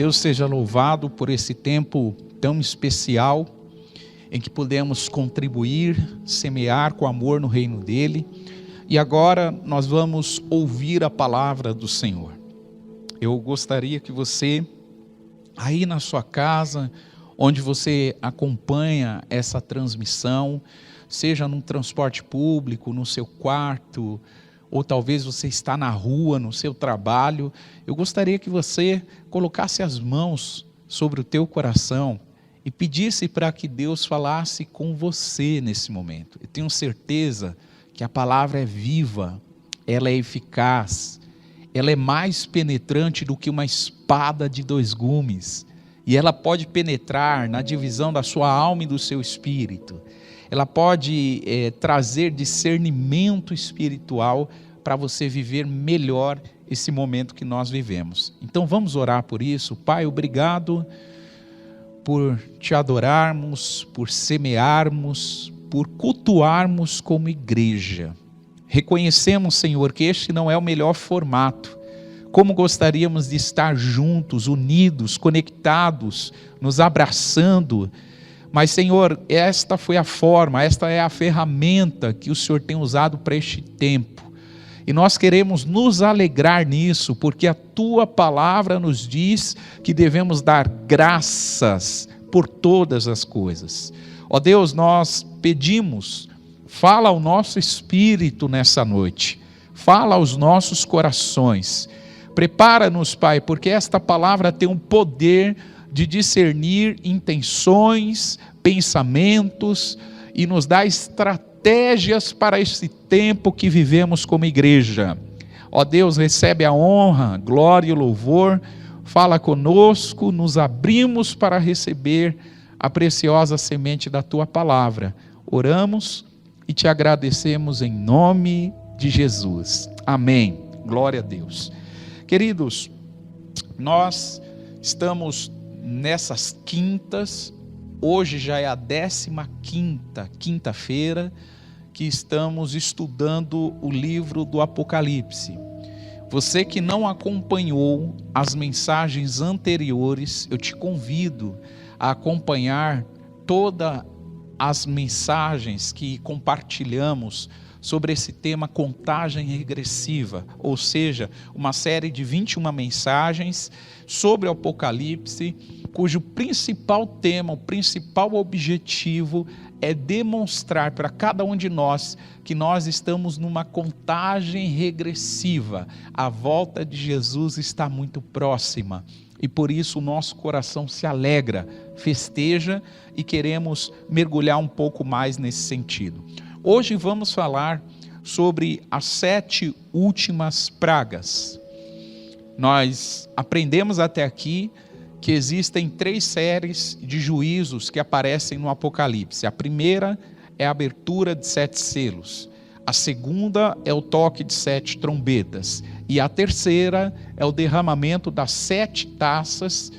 Deus seja louvado por esse tempo tão especial em que podemos contribuir, semear com amor no reino dele. E agora nós vamos ouvir a palavra do Senhor. Eu gostaria que você, aí na sua casa, onde você acompanha essa transmissão, seja num transporte público, no seu quarto, ou talvez você está na rua, no seu trabalho, eu gostaria que você colocasse as mãos sobre o teu coração e pedisse para que Deus falasse com você nesse momento. Eu tenho certeza que a palavra é viva, ela é eficaz, ela é mais penetrante do que uma espada de dois gumes, e ela pode penetrar na divisão da sua alma e do seu espírito. Ela pode trazer discernimento espiritual para você viver melhor esse momento que nós vivemos. Então vamos orar por isso. Pai, obrigado por te adorarmos, por semearmos, por cultuarmos como igreja. Reconhecemos, Senhor, que este não é o melhor formato. Como gostaríamos de estar juntos, unidos, conectados, nos abraçando. Mas, Senhor, esta foi a forma, esta é a ferramenta que o Senhor tem usado para este tempo. E nós queremos nos alegrar nisso, porque a Tua palavra nos diz que devemos dar graças por todas as coisas. Ó Deus, nós pedimos, fala ao nosso espírito nessa noite, fala aos nossos corações. Prepara-nos, Pai, porque esta palavra tem um poder de discernir intenções, pensamentos e nos dá estratégias para esse tempo que vivemos como igreja. Ó Deus, recebe a honra, glória e louvor, fala conosco, nos abrimos para receber a preciosa semente da Tua palavra. Oramos e te agradecemos em nome de Jesus. Amém. Glória a Deus. Queridos, nós estamos nessas quintas, hoje já é a 15ª quinta-feira que estamos estudando o livro do Apocalipse. Você que não acompanhou as mensagens anteriores, eu te convido a acompanhar todas as mensagens que compartilhamos sobre esse tema contagem regressiva, ou seja, uma série de 21 mensagens sobre o Apocalipse, cujo principal tema, o principal objetivo é demonstrar para cada um de nós que nós estamos numa contagem regressiva. A volta de Jesus está muito próxima e por isso o nosso coração se alegra, festeja e queremos mergulhar um pouco mais nesse sentido. Hoje vamos falar sobre as 7 últimas pragas. Nós aprendemos até aqui que existem 3 séries de juízos que aparecem no Apocalipse. A primeira é a abertura de 7 selos. A segunda é o toque de 7 trombetas. E a terceira é o derramamento das 7 taças,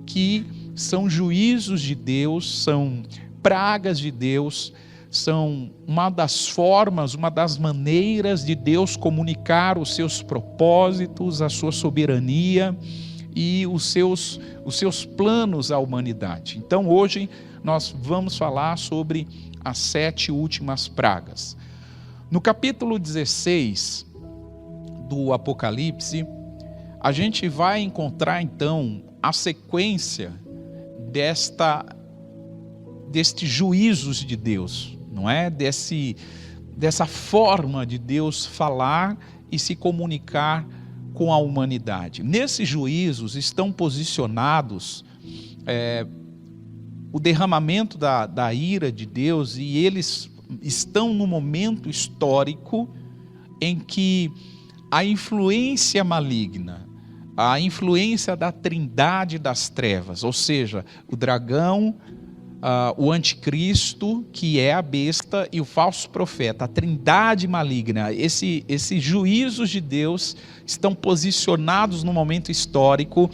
que são juízos de Deus, são pragas de Deus, são uma das formas, uma das maneiras de Deus comunicar os seus propósitos, a sua soberania e os seus planos à humanidade. Então hoje nós vamos falar sobre as 7 últimas pragas. No capítulo 16 do Apocalipse, a gente vai encontrar então a sequência destes juízos de Deus. Não é? Dessa forma de Deus falar e se comunicar com a humanidade. Nesses juízos estão posicionados o derramamento da ira de Deus, e eles estão no momento histórico em que a influência maligna, a influência da trindade das trevas, ou seja, o dragão, o anticristo, que é a besta, e o falso profeta, a trindade maligna, esses juízos de Deus estão posicionados no momento histórico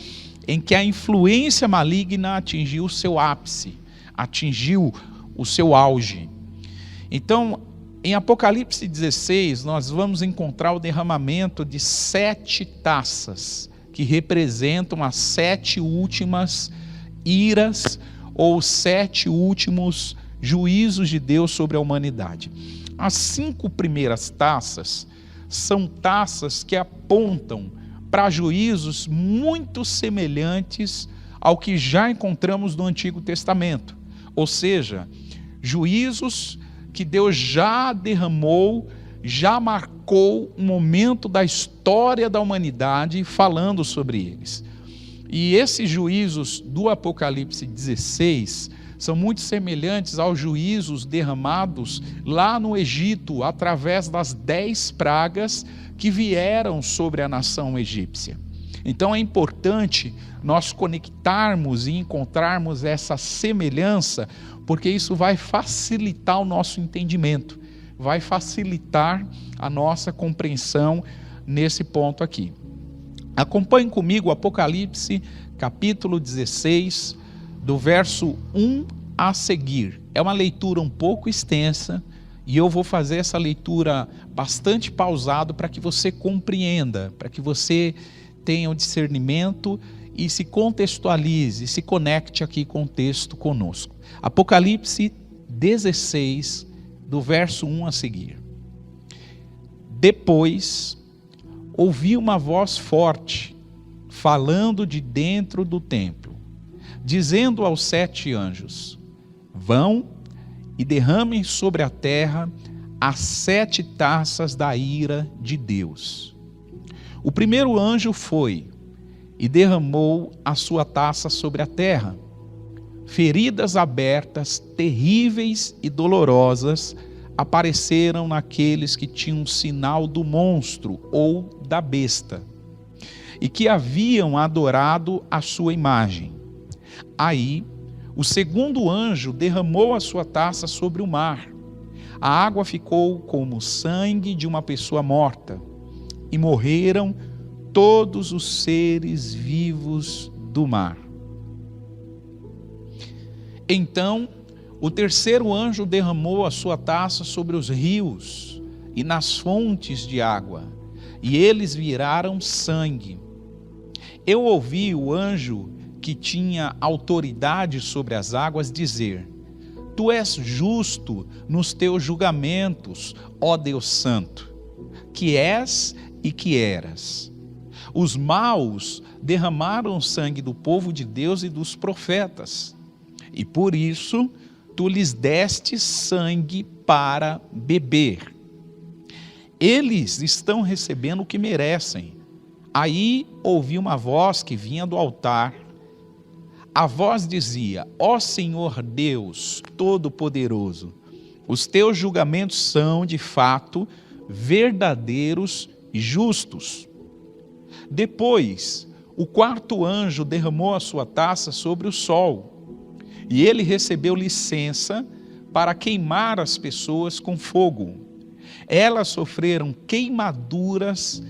em que a influência maligna atingiu o seu ápice, atingiu o seu auge. Então, em Apocalipse 16, nós vamos encontrar o derramamento de 7 taças que representam as 7 últimas iras ou 7 últimos juízos de Deus sobre a humanidade. As 5 primeiras taças são taças que apontam para juízos muito semelhantes ao que já encontramos no Antigo Testamento, ou seja, juízos que Deus já derramou, já marcou um momento da história da humanidade falando sobre eles. E esses juízos do Apocalipse 16 são muito semelhantes aos juízos derramados lá no Egito, através das 10 pragas que vieram sobre a nação egípcia. Então é importante nós conectarmos e encontrarmos essa semelhança, porque isso vai facilitar o nosso entendimento, vai facilitar a nossa compreensão nesse ponto aqui. Acompanhe comigo o Apocalipse, capítulo 16, do verso 1 a seguir. É uma leitura um pouco extensa e eu vou fazer essa leitura bastante pausado para que você compreenda, para que você tenha um discernimento e se contextualize, se conecte aqui com o texto conosco. Apocalipse 16, do verso 1 a seguir. Depois ouvi uma voz forte, falando de dentro do templo, dizendo aos 7 anjos: vão e derramem sobre a terra as 7 taças da ira de Deus. O primeiro anjo foi e derramou a sua taça sobre a terra. Feridas abertas, terríveis e dolorosas, apareceram naqueles que tinham um sinal do monstro ou da besta, e que haviam adorado a sua imagem. Aí, o segundo anjo derramou a sua taça sobre o mar. A água ficou como o sangue de uma pessoa morta, e morreram todos os seres vivos do mar. Então, o terceiro anjo derramou a sua taça sobre os rios e nas fontes de água, e eles viraram sangue. Eu ouvi o anjo que tinha autoridade sobre as águas dizer: Tu és justo nos teus julgamentos, ó Deus Santo, que és e que eras. Os maus derramaram o sangue do povo de Deus e dos profetas, e por isso tu lhes deste sangue para beber. Eles estão recebendo o que merecem. Aí ouvi uma voz que vinha do altar. A voz dizia: Ó Senhor Deus Todo-Poderoso, os teus julgamentos são, de fato, verdadeiros e justos. Depois, o quarto anjo derramou a sua taça sobre o sol, e ele recebeu licença para queimar as pessoas com fogo. Elas sofreram queimaduras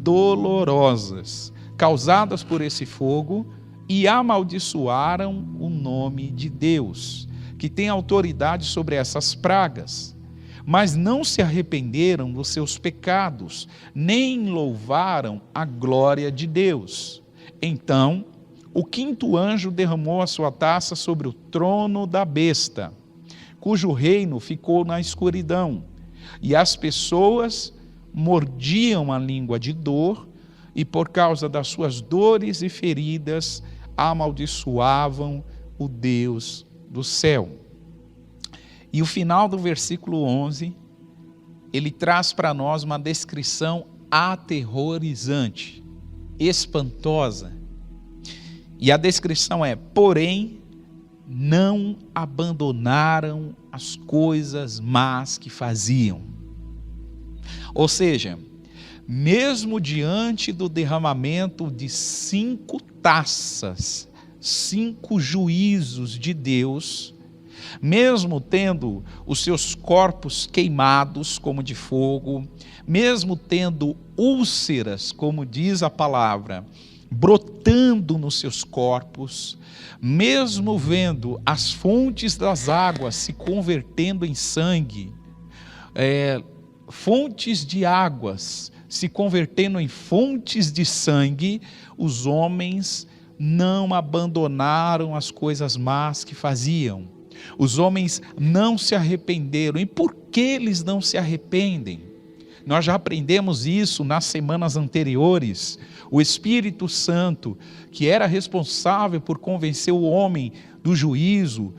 dolorosas, causadas por esse fogo, e amaldiçoaram o nome de Deus, que tem autoridade sobre essas pragas. Mas não se arrependeram dos seus pecados, nem louvaram a glória de Deus. Então, o quinto anjo derramou a sua taça sobre o trono da besta, cujo reino ficou na escuridão, e as pessoas mordiam a língua de dor, e por causa das suas dores e feridas, amaldiçoavam o Deus do céu. E o final do versículo 11, ele traz para nós uma descrição aterrorizante, espantosa. E a descrição é: porém, não abandonaram as coisas más que faziam. Ou seja, mesmo diante do derramamento de 5 taças, 5 juízos de Deus, mesmo tendo os seus corpos queimados como de fogo, mesmo tendo úlceras, como diz a palavra, brotando nos seus corpos, mesmo vendo as fontes das águas se convertendo em sangue, fontes de águas se convertendo em fontes de sangue, os homens não abandonaram as coisas más que faziam. Os homens não se arrependeram. E por que eles não se arrependem? Nós já aprendemos isso nas semanas anteriores. O Espírito Santo, que era responsável por convencer o homem do juízo,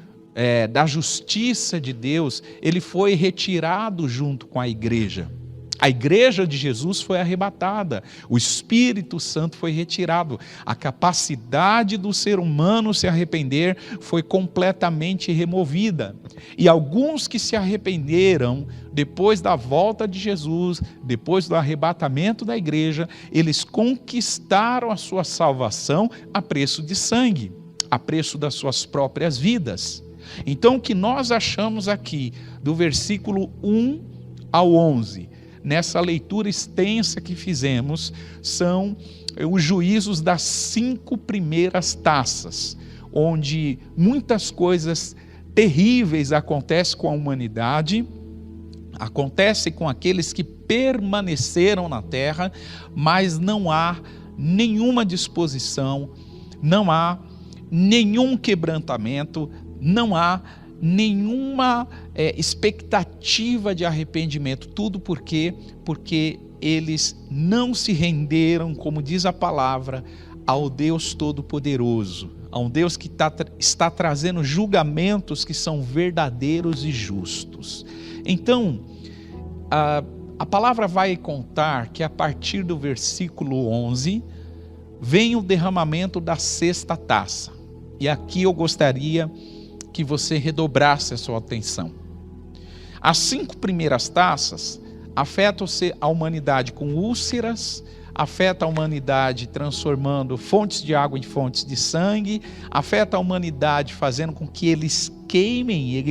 da justiça de Deus, ele foi retirado junto com a igreja. A igreja de Jesus foi arrebatada, o Espírito Santo foi retirado, a capacidade do ser humano se arrepender foi completamente removida. E alguns que se arrependeram depois da volta de Jesus, depois do arrebatamento da igreja, eles conquistaram a sua salvação a preço de sangue, a preço das suas próprias vidas. Então, o que nós achamos aqui, do versículo 1 ao 11, nessa leitura extensa que fizemos, são os juízos das 5 primeiras taças, onde muitas coisas terríveis acontecem com a humanidade, acontecem com aqueles que permaneceram na terra, mas não há nenhuma disposição, não há nenhum quebrantamento, não há nenhuma expectativa de arrependimento. Tudo porque eles não se renderam, como diz a palavra, ao Deus Todo-Poderoso, a um Deus que está trazendo julgamentos que são verdadeiros e justos. Então, a palavra vai contar que a partir do versículo 11, vem o derramamento da 6ª taça. E aqui eu gostaria que você redobrasse a sua atenção. As 5 primeiras taças afetam a humanidade com úlceras, afeta a humanidade transformando fontes de água em fontes de sangue, afeta a humanidade fazendo com que eles queimem,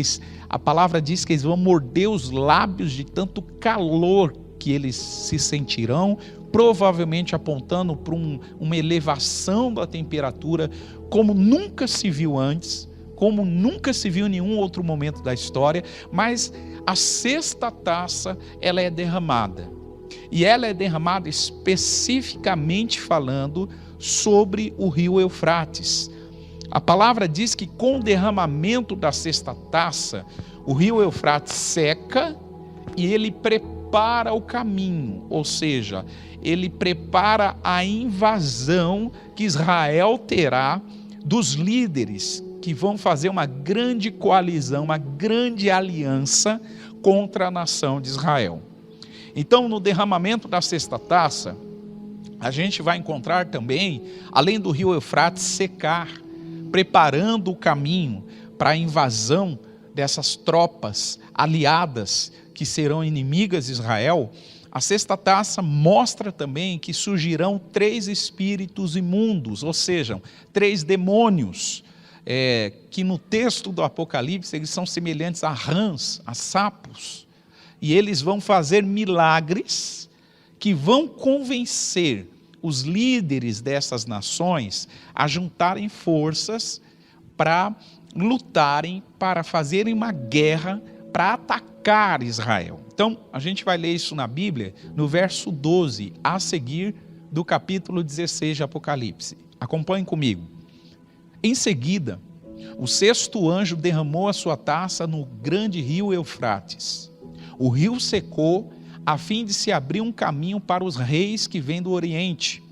a palavra diz que eles vão morder os lábios de tanto calor que eles se sentirão, provavelmente apontando para uma elevação da temperatura como nunca se viu antes, como nunca se viu em nenhum outro momento da história. Mas a 6ª taça, ela é derramada. E ela é derramada especificamente falando sobre o rio Eufrates. A palavra diz que com o derramamento da 6ª taça, o rio Eufrates seca e ele prepara o caminho, ou seja, ele prepara a invasão que Israel terá dos líderes que vão fazer uma grande coalizão, uma grande aliança contra a nação de Israel. Então, no derramamento da 6ª taça, a gente vai encontrar também, além do rio Eufrates secar, preparando o caminho para a invasão dessas tropas aliadas que serão inimigas de Israel, a 6ª taça mostra também que surgirão 3 espíritos imundos, ou seja, 3 demônios, que no texto do Apocalipse eles são semelhantes a rãs, a sapos, e eles vão fazer milagres que vão convencer os líderes dessas nações a juntarem forças para lutarem, para fazerem uma guerra, para atacar Israel. Então, a gente vai ler isso na Bíblia, no verso 12, a seguir do capítulo 16 de Apocalipse. Acompanhem comigo. Em seguida, o 6º anjo derramou a sua taça no grande rio Eufrates. O rio secou, a fim de se abrir um caminho para os reis que vêm do Oriente.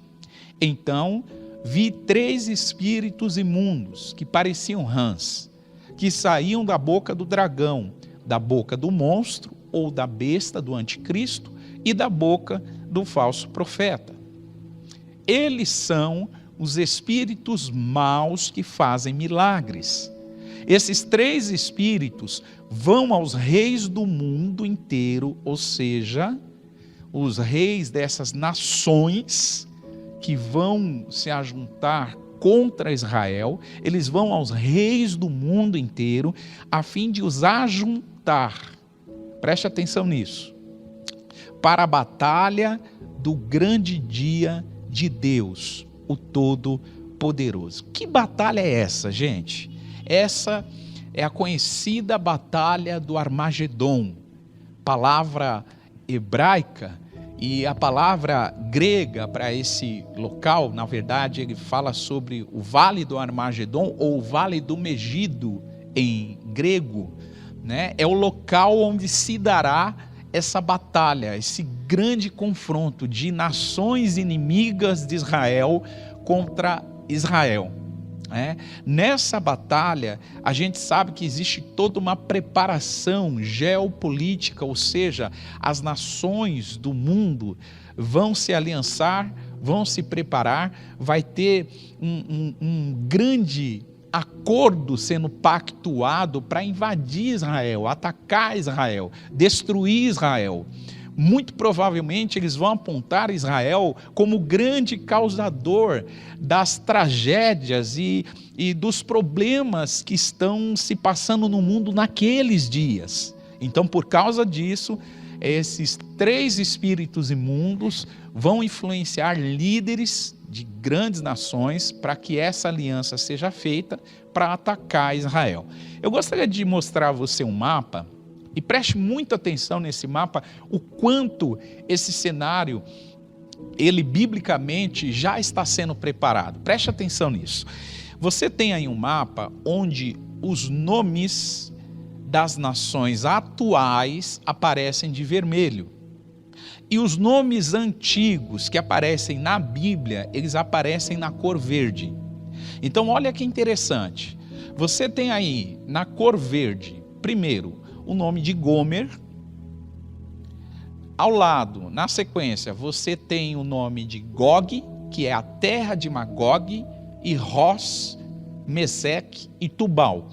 Então, vi 3 espíritos imundos, que pareciam rãs, que saíam da boca do dragão, da boca do monstro, ou da besta do anticristo, e da boca do falso profeta. Eles são os espíritos maus que fazem milagres. Esses 3 espíritos vão aos reis do mundo inteiro, ou seja, os reis dessas nações que vão se ajuntar contra Israel, eles vão aos reis do mundo inteiro, a fim de os ajuntar, preste atenção nisso, para a batalha do grande dia de Deus, o Todo-Poderoso. Que batalha é essa, gente? Essa é a conhecida batalha do Armagedon, palavra hebraica E a palavra grega para esse local, na verdade, ele fala sobre o Vale do Armagedon ou o Vale do Megido em grego, né? É o local onde se dará essa batalha, esse grande confronto de nações inimigas de Israel contra Israel. Nessa batalha, a gente sabe que existe toda uma preparação geopolítica, ou seja, as nações do mundo vão se aliançar, vão se preparar, vai ter um grande acordo sendo pactuado para invadir Israel, atacar Israel, destruir Israel. Muito provavelmente eles vão apontar Israel como grande causador das tragédias e dos problemas que estão se passando no mundo naqueles dias. Então, por causa disso, esses 3 espíritos imundos vão influenciar líderes de grandes nações para que essa aliança seja feita para atacar Israel. Eu gostaria de mostrar a você um mapa. E preste muita atenção nesse mapa, o quanto esse cenário, ele biblicamente já está sendo preparado. Preste atenção nisso. Você tem aí um mapa onde os nomes das nações atuais aparecem de vermelho. E os nomes antigos que aparecem na Bíblia, eles aparecem na cor verde. Então olha que interessante. Você tem aí na cor verde, primeiro, o nome de Gomer. Ao lado, na sequência, você tem o nome de Gog, que é a terra de Magog, e Ros, Meseque e Tubal.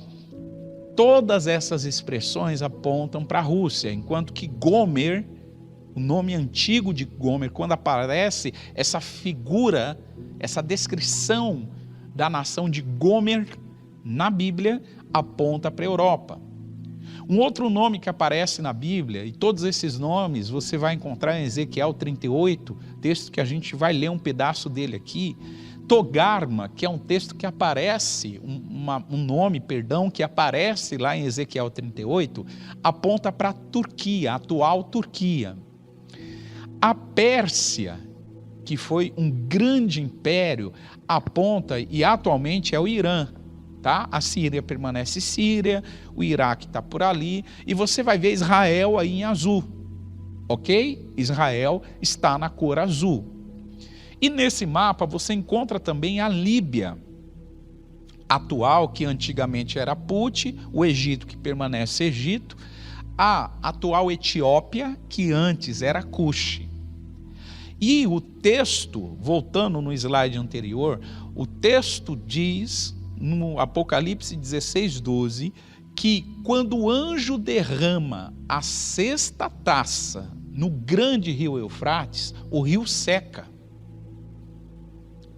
Todas essas expressões apontam para a Rússia, enquanto que Gomer, o nome antigo de Gomer, quando aparece essa figura, essa descrição da nação de Gomer na Bíblia, aponta para a Europa. Um outro nome que aparece na Bíblia, e todos esses nomes você vai encontrar em Ezequiel 38, texto que a gente vai ler um pedaço dele aqui. Togarma, que é um texto que aparece, um nome que aparece lá em Ezequiel 38, aponta para a Turquia, a atual Turquia. A Pérsia, que foi um grande império, aponta, e atualmente é o Irã. Tá? A Síria permanece Síria, o Iraque está por ali, e você vai ver Israel aí em azul, ok? Israel está na cor azul. E nesse mapa você encontra também a Líbia atual, que antigamente era Put, o Egito, que permanece Egito, a atual Etiópia, que antes era Cush. E o texto, voltando no slide anterior, o texto diz, no Apocalipse 16:12, que quando o anjo derrama a 6ª taça no grande rio Eufrates, o rio seca.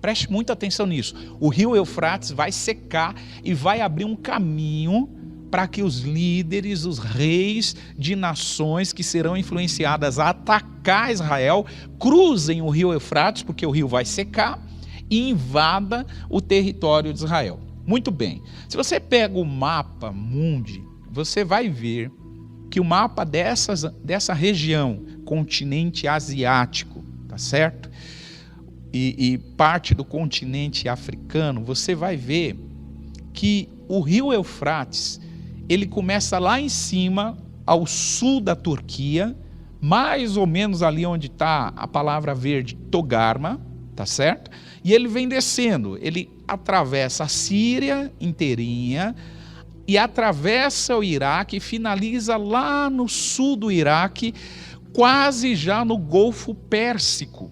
Preste muita atenção nisso. O rio Eufrates vai secar e vai abrir um caminho para que os líderes, os reis de nações que serão influenciadas a atacar Israel, cruzem o rio Eufrates, porque o rio vai secar, e invada o território de Israel. Muito bem, se você pega o mapa mundi, você vai ver que o mapa dessa região, continente asiático, tá certo? E parte do continente africano, você vai ver que o rio Eufrates, ele começa lá em cima, ao sul da Turquia, mais ou menos ali onde está a palavra verde, Togarma, tá certo? E ele vem descendo, ele atravessa a Síria inteirinha e atravessa o Iraque e finaliza lá no sul do Iraque, quase já no Golfo Pérsico,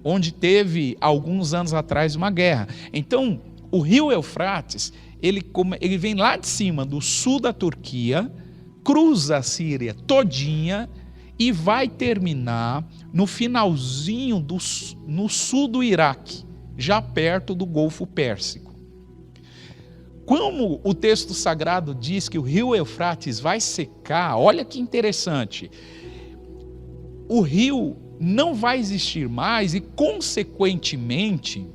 onde teve alguns anos atrás uma guerra. Então, o rio Eufrates, ele vem lá de cima, do sul da Turquia, cruza a Síria todinha e vai terminar no finalzinho no sul do Iraque, já perto do Golfo Pérsico. Como o texto sagrado diz que o rio Eufrates vai secar, olha que interessante, o rio não vai existir mais e, consequentemente,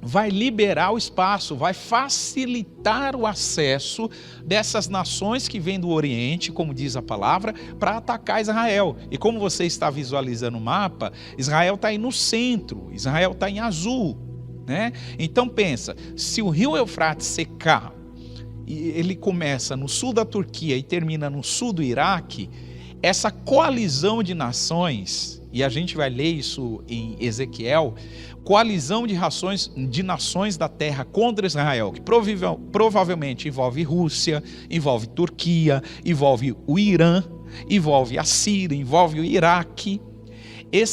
vai liberar o espaço, vai facilitar o acesso dessas nações que vêm do Oriente, como diz a palavra, para atacar Israel. E como você está visualizando o mapa, Israel está aí no centro, Israel está em azul, né? Então pensa, se o rio Eufrates secar, e ele começa no sul da Turquia e termina no sul do Iraque, essa coalizão de nações, e a gente vai ler isso em Ezequiel, coalizão de nações da terra contra Israel, que provavelmente envolve Rússia, envolve Turquia, envolve o Irã, envolve a Síria, envolve o Iraque.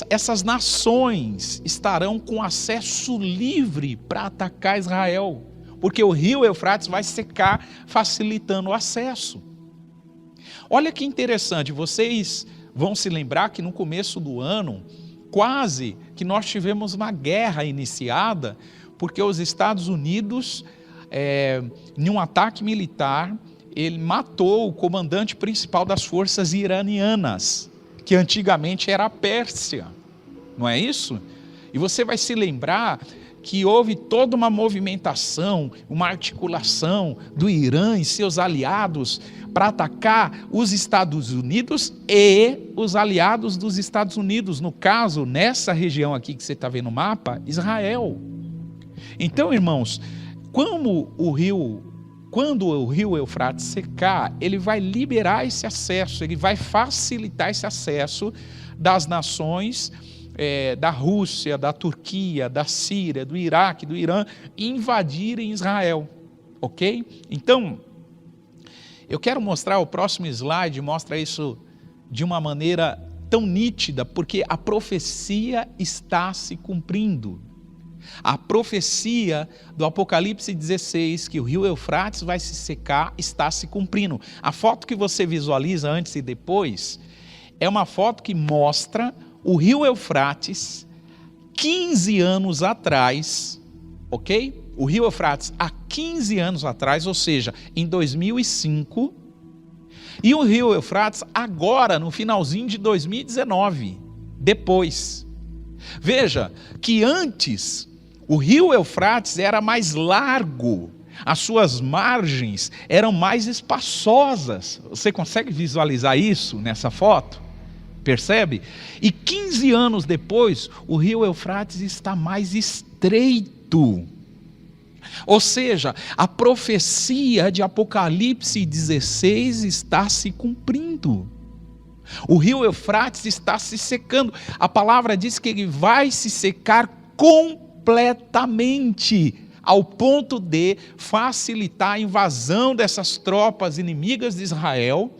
Essas nações estarão com acesso livre para atacar Israel, porque o rio Eufrates vai secar, facilitando o acesso. Olha que interessante, vocês vão se lembrar que no começo do ano, quase que nós tivemos uma guerra iniciada, porque os Estados Unidos, em um ataque militar, ele matou o comandante principal das forças iranianas, que antigamente era a Pérsia, não é isso? E você vai se lembrar que houve toda uma movimentação, uma articulação do Irã e seus aliados para atacar os Estados Unidos e os aliados dos Estados Unidos, no caso, nessa região aqui que você está vendo no mapa, Israel. Então, irmãos, quando o rio Eufrates secar, ele vai liberar esse acesso, ele vai facilitar esse acesso das nações da Rússia, da Turquia, da Síria, do Iraque, do Irã, invadirem Israel, ok? Então, eu quero mostrar, o próximo slide mostra isso de uma maneira tão nítida, porque a profecia está se cumprindo. A profecia do Apocalipse 16, que o rio Eufrates vai se secar, está se cumprindo. A foto que você visualiza antes e depois é uma foto que mostra o rio Eufrates 15 anos atrás, ok? O rio Eufrates há 15 anos atrás, ou seja, em 2005, e o rio Eufrates agora, no finalzinho de 2019, depois. Veja que antes o rio Eufrates era mais largo, as suas margens eram mais espaçosas. Você consegue visualizar isso nessa foto? Percebe? E 15 anos depois, o rio Eufrates está mais estreito. Ou seja, a profecia de Apocalipse 16 está se cumprindo. O rio Eufrates está se secando. A palavra diz que ele vai se secar completamente, ao ponto de facilitar a invasão dessas tropas inimigas de Israel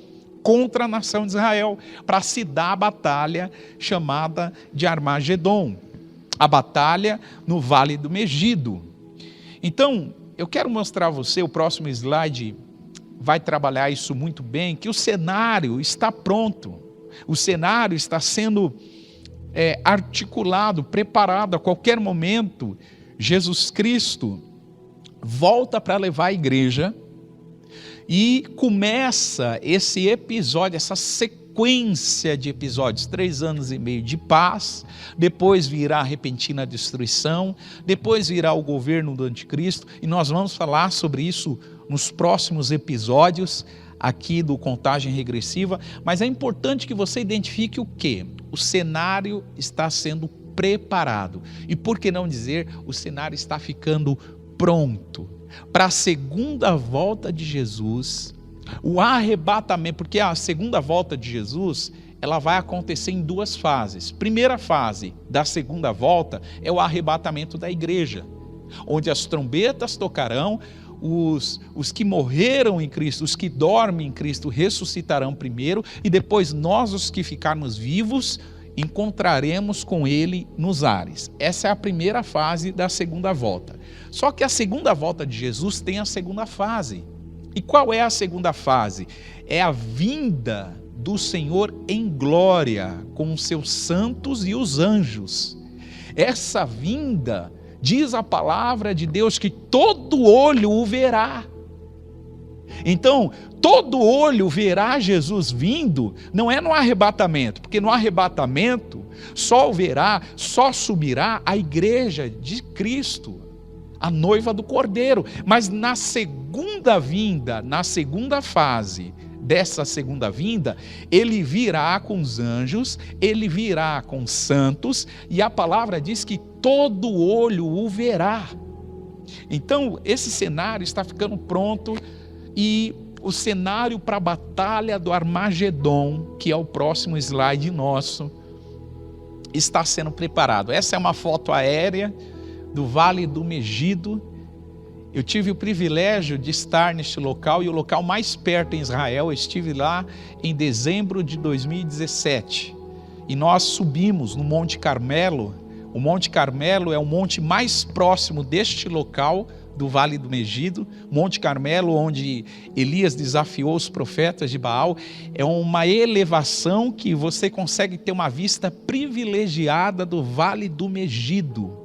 contra a nação de Israel, para se dar a batalha chamada de Armagedon, a batalha no Vale do Megido. Então, eu quero mostrar a você, o próximo slide vai trabalhar isso muito bem, que o cenário está pronto, o cenário está sendo articulado, preparado. A qualquer momento, Jesus Cristo volta para levar a igreja e começa esse episódio, essa sequência de episódios, 3 anos e meio de paz, depois virá a repentina destruição, depois virá o governo do anticristo, e nós vamos falar sobre isso nos próximos episódios aqui do Contagem Regressiva, mas é importante que você identifique o quê? O cenário está sendo preparado, e por que não dizer, o cenário está ficando pronto para a segunda volta de Jesus, o arrebatamento, porque a segunda volta de Jesus, ela vai acontecer em 2 fases. Primeira fase da segunda volta é o arrebatamento da igreja, onde as trombetas tocarão, os que morreram em Cristo, os que dormem em Cristo ressuscitarão primeiro, e depois nós, os que ficarmos vivos, encontraremos com ele nos ares. Essa é a primeira fase da segunda volta. Só que a segunda volta de Jesus tem a segunda fase. E qual é a segunda fase? É a vinda do Senhor em glória, com os seus santos e os anjos. Essa vinda, diz a palavra de Deus, que todo olho o verá. Então, todo olho verá Jesus vindo, não é no arrebatamento, porque no arrebatamento só o verá, só subirá a igreja de Cristo. a noiva do Cordeiro. Mas na segunda vinda, na segunda fase dessa segunda vinda, ele virá com os anjos, ele virá com os santos, e a palavra diz que todo olho o verá. Então, esse cenário está ficando pronto, e o cenário para a batalha do Armagedon, que é o próximo slide nosso, está sendo preparado. Essa é uma foto aérea do Vale do Megido. Eu tive o privilégio de estar neste local, e o local mais perto em Israel, eu estive lá em dezembro de 2017. E nós subimos no Monte Carmelo. O Monte Carmelo é o monte mais próximo deste local, do Vale do Megido. Monte Carmelo, onde Elias desafiou os profetas de Baal, é uma elevação que você consegue ter uma vista privilegiada do Vale do Megido.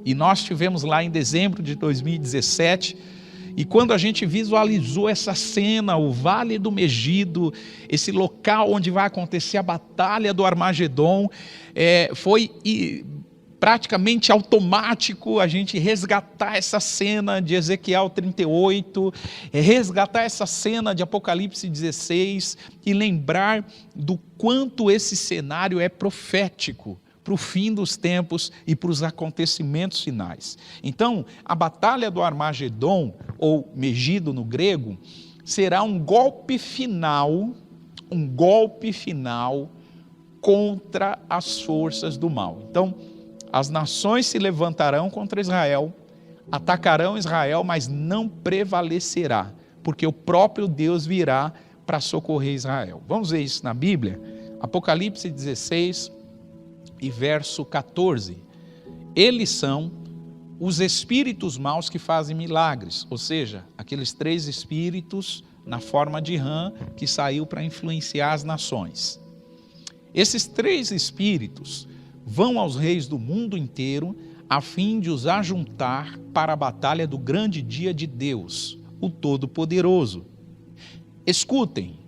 E nós estivemos lá em dezembro de 2017, e quando a gente visualizou essa cena, o Vale do Megido, esse local onde vai acontecer a batalha do Armagedon, foi praticamente automático a gente resgatar essa cena de Ezequiel 38, resgatar essa cena de Apocalipse 16 e lembrar do quanto esse cenário é profético para o fim dos tempos e para os acontecimentos finais. Então, a batalha do Armagedon, ou Megido no grego, será um golpe final contra as forças do mal. Então, as nações se levantarão contra Israel, atacarão Israel, mas não prevalecerá, porque o próprio Deus virá para socorrer Israel. Vamos ver isso na Bíblia? Apocalipse 16 e verso 14. Eles são os espíritos maus que fazem milagres, ou seja, aqueles 3 espíritos na forma de rã que saiu para influenciar as nações. Esses 3 espíritos vão aos reis do mundo inteiro a fim de os ajuntar para a batalha do grande dia de Deus, o Todo-Poderoso. Escutem,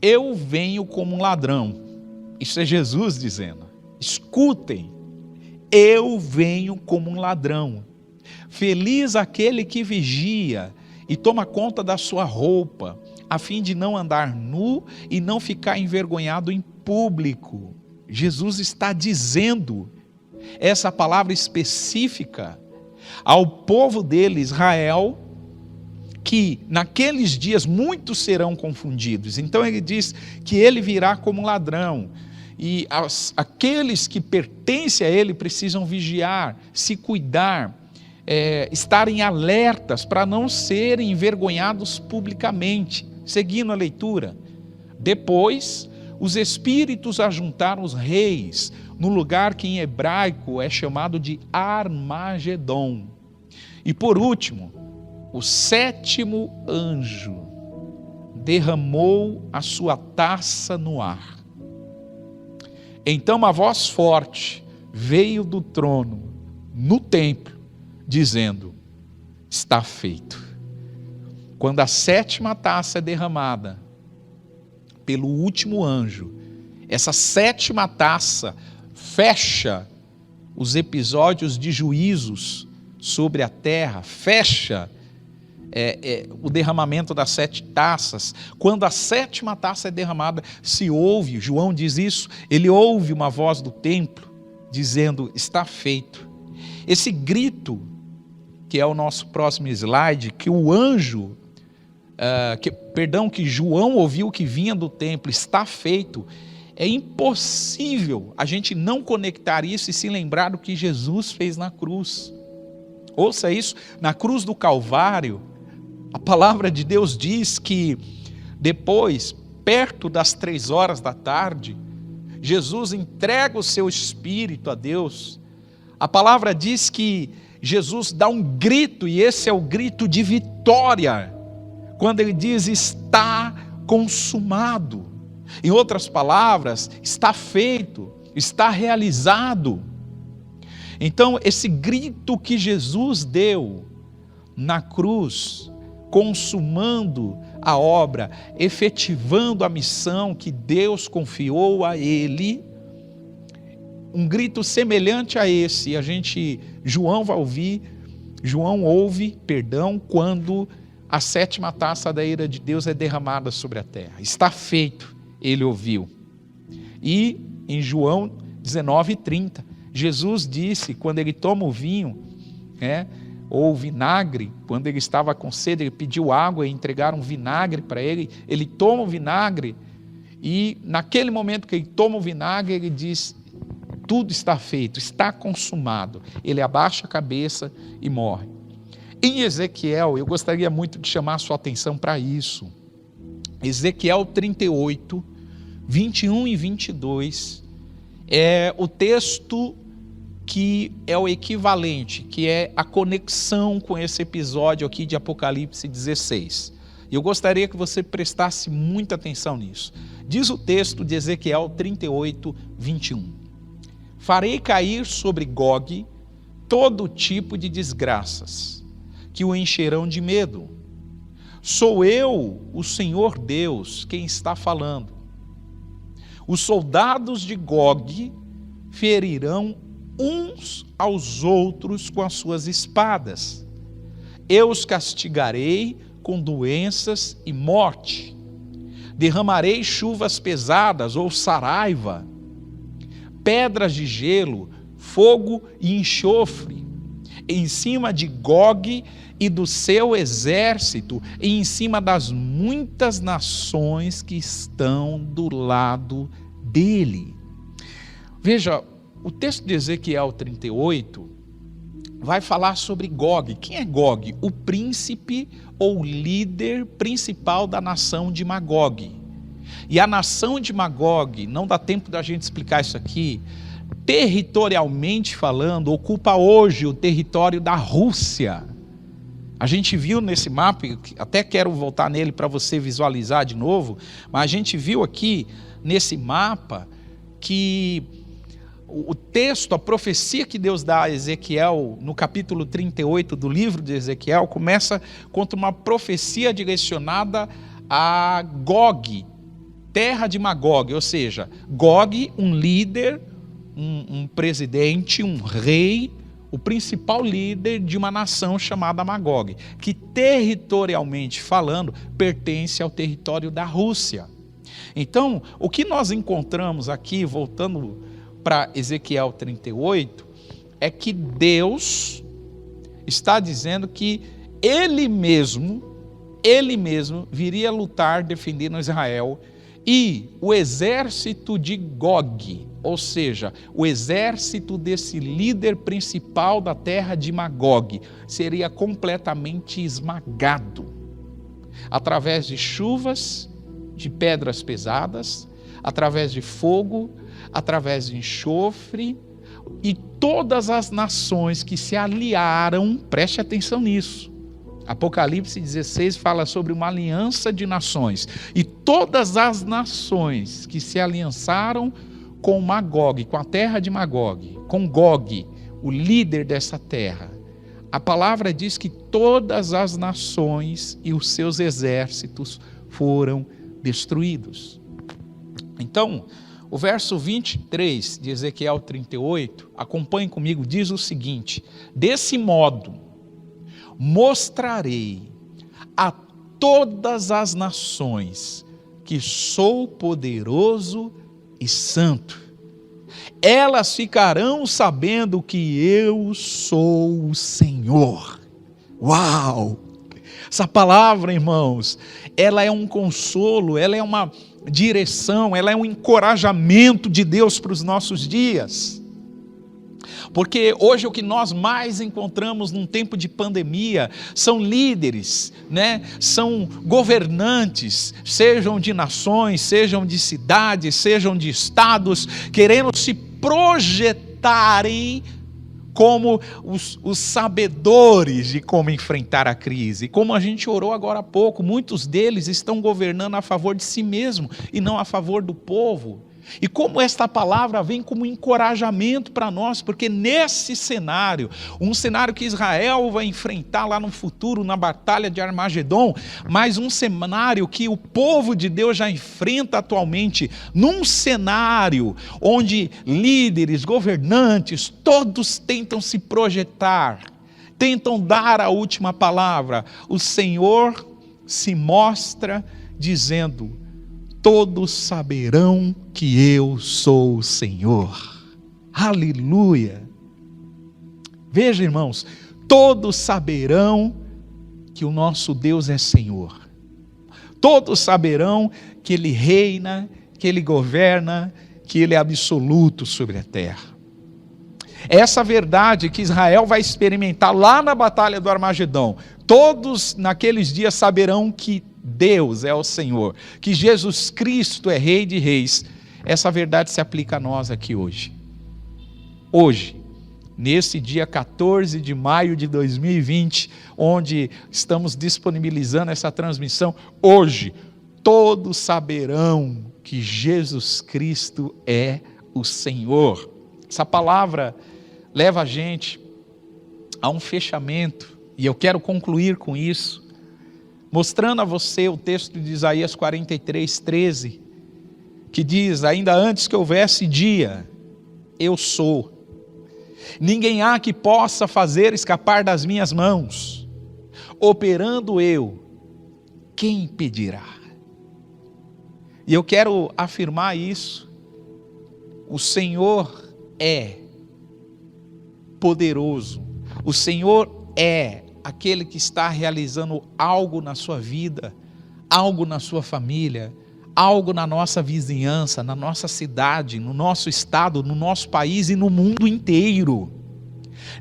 eu venho como um ladrão. Isso é Jesus dizendo. Escutem, eu venho como um ladrão. Feliz aquele que vigia e toma conta da sua roupa, a fim de não andar nu e não ficar envergonhado em público. Jesus está dizendo essa palavra específica ao povo dele, Israel, que naqueles dias muitos serão confundidos. Então ele diz que ele virá como um ladrão, e aqueles que pertencem a ele precisam vigiar, se cuidar, estarem alertas para não serem envergonhados publicamente. Seguindo a leitura, depois os espíritos ajuntaram os reis no lugar que em hebraico é chamado de Armagedon. E por último, o 7º anjo derramou a sua taça no ar. Então uma voz forte veio do trono no templo, dizendo: está feito. Quando a 7ª taça é derramada pelo último anjo, essa 7ª taça fecha os episódios de juízos sobre a terra, fecha o derramamento das 7 taças. Quando a 7ª taça é derramada, se ouve, João diz isso, ele ouve uma voz do templo dizendo: está feito. Esse grito, que é o nosso próximo slide, que o anjo, que João ouviu que vinha do templo, está feito, é impossível a gente não conectar isso e se lembrar do que Jesus fez na cruz. Ouça isso, na cruz do Calvário, a palavra de Deus diz que depois, perto das 3 horas da tarde, Jesus entrega o seu espírito a Deus. A palavra diz que Jesus dá um grito, e esse é o grito de vitória, quando ele diz: está consumado. Em outras palavras, está feito, está realizado. Então, esse grito que Jesus deu na cruz, consumando a obra, efetivando a missão que Deus confiou a ele, um grito semelhante a esse, João vai ouvir João ouve perdão quando a 7ª taça da ira de Deus é derramada sobre a terra. Está feito, ele ouviu. E em João 19:30, Jesus disse, quando ele toma o vinho, ou o vinagre, quando ele estava com sede, ele pediu água e entregaram vinagre para ele, ele toma o vinagre e naquele momento que ele toma o vinagre, ele diz, tudo está feito, está consumado. Ele abaixa a cabeça e morre. Em Ezequiel, eu gostaria muito de chamar a sua atenção para isso. Ezequiel 38, 21 e 22, é o texto que é o equivalente, que é a conexão com esse episódio aqui de Apocalipse 16. E eu gostaria que você prestasse muita atenção nisso. Diz o texto de Ezequiel 38, 21. Farei cair sobre Gog todo tipo de desgraças, que o encherão de medo. Sou eu, o Senhor Deus, quem está falando. Os soldados de Gog ferirão uns aos outros com as suas espadas. Eu os castigarei com doenças e morte. Derramarei chuvas pesadas ou saraiva, pedras de gelo, fogo e enxofre, em cima de Gog e do seu exército, e em cima das muitas nações que estão do lado dele. Veja, o texto de Ezequiel 38 vai falar sobre Gog. Quem é Gog? O príncipe ou líder principal da nação de Magog. E a nação de Magog, não dá tempo da gente explicar isso aqui, territorialmente falando, ocupa hoje o território da Rússia. A gente viu nesse mapa, até quero voltar nele para você visualizar de novo, mas a gente viu aqui nesse mapa que o texto, a profecia que Deus dá a Ezequiel, no capítulo 38 do livro de Ezequiel, começa contra uma profecia direcionada a Gog, terra de Magog, ou seja, Gog, um líder, um presidente, um rei, o principal líder de uma nação chamada Magog, que territorialmente falando, pertence ao território da Rússia. Então, o que nós encontramos aqui, voltando para Ezequiel 38, é que Deus está dizendo que Ele mesmo viria lutar defendendo Israel, e o exército de Gog, ou seja, o exército desse líder principal da terra de Magog, seria completamente esmagado, através de chuvas, de pedras pesadas, através de fogo, através de enxofre, e todas as nações que se aliaram, preste atenção nisso, Apocalipse 16 fala sobre uma aliança de nações, e todas as nações que se aliançaram com Magog, com a terra de Magog, com Gog, o líder dessa terra, a palavra diz que todas as nações e os seus exércitos foram destruídos. Então, o verso 23 de Ezequiel 38, acompanhe comigo, diz o seguinte: desse modo mostrarei a todas as nações que sou poderoso e santo. Elas ficarão sabendo que eu sou o Senhor. Uau! Essa palavra, irmãos, ela é um consolo, ela é uma direção, ela é um encorajamento de Deus para os nossos dias. Porque hoje o que nós mais encontramos num tempo de pandemia são líderes, são governantes, sejam de nações, sejam de cidades, sejam de estados, querendo se projetarem como os sabedores de como enfrentar a crise. Como a gente orou agora há pouco, muitos deles estão governando a favor de si mesmo e não a favor do povo. E como esta palavra vem como encorajamento para nós, porque nesse cenário, um cenário que Israel vai enfrentar lá no futuro, na batalha de Armagedon, mas um cenário que o povo de Deus já enfrenta atualmente, num cenário onde líderes, governantes, todos tentam se projetar tentam dar a última palavra. O Senhor se mostra dizendo: todos saberão que eu sou o Senhor. Aleluia! Veja, irmãos, todos saberão que o nosso Deus é Senhor. Todos saberão que Ele reina, que Ele governa, que Ele é absoluto sobre a terra. Essa verdade que Israel vai experimentar lá na batalha do Armagedão. Todos naqueles dias saberão que Deus é o Senhor, que Jesus Cristo é Rei de Reis. Essa verdade se aplica a nós aqui hoje. Hoje, nesse dia 14 de maio de 2020, onde estamos disponibilizando essa transmissão, hoje, todos saberão que Jesus Cristo é o Senhor. Essa palavra leva a gente a um fechamento, e eu quero concluir com isso, mostrando a você o texto de Isaías 43:13, que diz: ainda antes que houvesse dia, eu sou. Ninguém há que possa fazer escapar das minhas mãos. Operando eu, quem impedirá? E eu quero afirmar isso. O Senhor é poderoso. O Senhor é aquele que está realizando algo na sua vida, algo na sua família, algo na nossa vizinhança, na nossa cidade, no nosso estado, no nosso país e no mundo inteiro.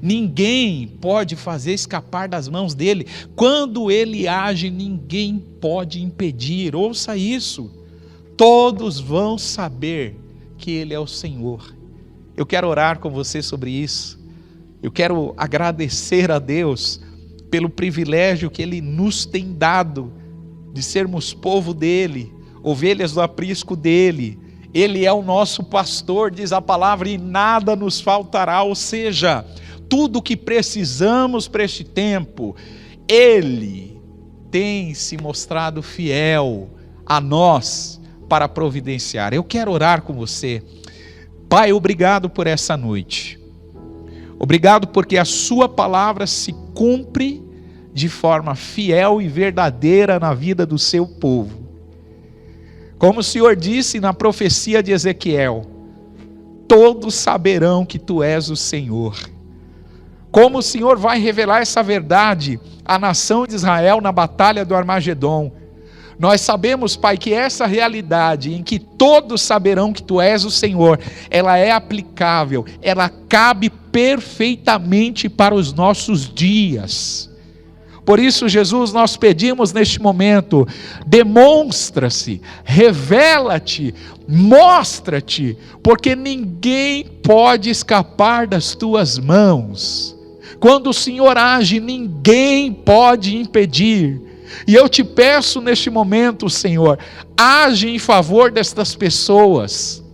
Ninguém pode fazer escapar das mãos dele. Quando ele age, ninguém pode impedir. Ouça isso. Todos vão saber que ele é o Senhor. Eu quero orar com você sobre isso. Eu quero agradecer a Deus pelo privilégio que Ele nos tem dado de sermos povo dEle, ovelhas do aprisco dEle. Ele é o nosso pastor, diz a palavra, e nada nos faltará. Ou seja, tudo o que precisamos para este tempo, Ele tem se mostrado fiel a nós para providenciar. Eu quero orar com você. Pai, obrigado por essa noite. Obrigado porque a sua palavra se cumpre de forma fiel e verdadeira na vida do seu povo. Como o Senhor disse na profecia de Ezequiel: todos saberão que tu és o Senhor. Como o Senhor vai revelar essa verdade à nação de Israel na batalha do Armagedom. Nós sabemos, Pai, que essa realidade em que todos saberão que tu és o Senhor, ela é aplicável, ela cabe perfeitamente para os nossos dias. Por isso, Jesus, nós pedimos neste momento: demonstra-se, revela-te, mostra-te, porque ninguém pode escapar das tuas mãos. Quando o Senhor age, ninguém pode impedir. E eu te peço neste momento, Senhor, age em favor destas pessoas.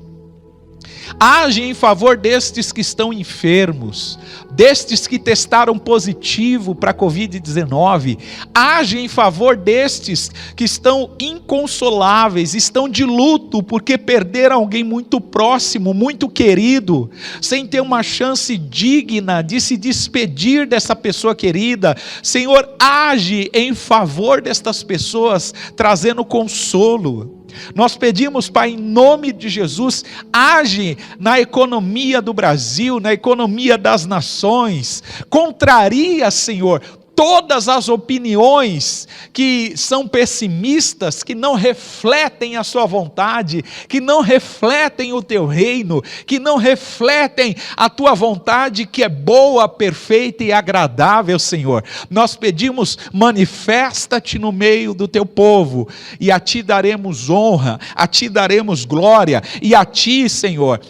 Age em favor destes que estão enfermos, destes que testaram positivo para a Covid-19. Age em favor destes que estão inconsoláveis, estão de luto porque perderam alguém muito próximo, muito querido, sem ter uma chance digna de se despedir dessa pessoa querida. Senhor, age em favor destas pessoas, trazendo consolo. Nós pedimos, Pai, em nome de Jesus, age na economia do Brasil, na economia das nações, contraria, Senhor, todas as opiniões que são pessimistas, que não refletem a sua vontade, que não refletem o teu reino, que não refletem a tua vontade que é boa, perfeita e agradável, Senhor. Nós pedimos, manifesta-te no meio do teu povo, e a ti daremos honra, a ti daremos glória, e a ti, Senhor,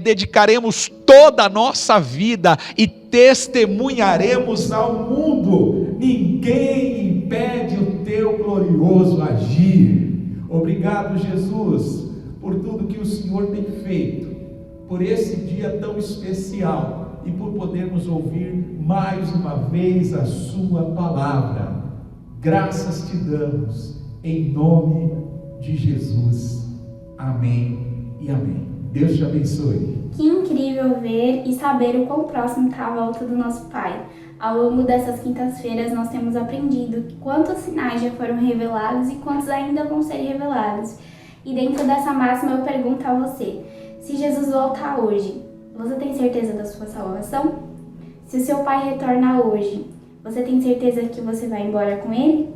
dedicaremos toda a nossa vida e testemunharemos ao mundo. Ninguém impede o teu glorioso agir. Obrigado, Jesus, por tudo que o Senhor tem feito, por esse dia tão especial e por podermos ouvir mais uma vez a sua palavra. Graças te damos em nome de Jesus. Amém e amém. Deus te abençoe. Que incrível ver e saber o quão próximo está a volta do nosso Pai. Ao longo dessas quintas-feiras nós temos aprendido quantos sinais já foram revelados e quantos ainda vão ser revelados. E dentro dessa máxima eu pergunto a você, se Jesus voltar hoje, você tem certeza da sua salvação? Se o seu pai retorna hoje, você tem certeza que você vai embora com ele?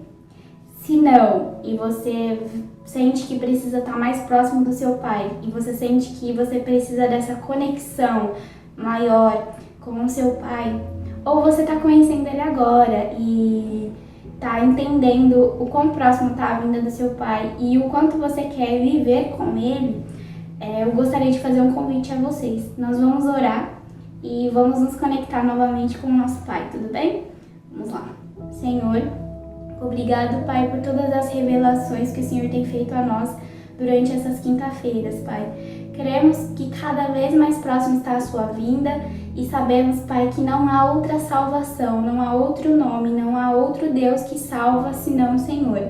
Se não, e você sente que precisa estar mais próximo do seu pai, e você sente que você precisa dessa conexão maior com o seu pai, ou você está conhecendo ele agora e está entendendo o quão próximo está a vinda do seu pai e o quanto você quer viver com ele, eu gostaria de fazer um convite a vocês. Nós vamos orar e vamos nos conectar novamente com o nosso pai, tudo bem? Vamos lá. Senhor, obrigado, Pai, por todas as revelações que o Senhor tem feito a nós durante essas quinta-feiras, Pai. Queremos que cada vez mais próximo está a sua vinda e sabemos, Pai, que não há outra salvação, não há outro nome, não há outro Deus que salva senão o Senhor.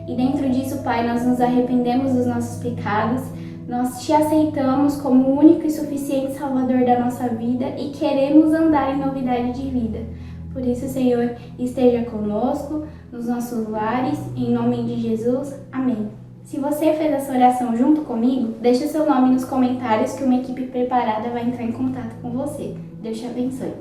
E dentro disso, Pai, nós nos arrependemos dos nossos pecados, nós te aceitamos como o único e suficiente Salvador da nossa vida e queremos andar em novidade de vida. Por isso, Senhor, esteja conosco nos nossos lares, em nome de Jesus. Amém. Se você fez essa oração junto comigo, deixe seu nome nos comentários que uma equipe preparada vai entrar em contato com você. Deus te abençoe.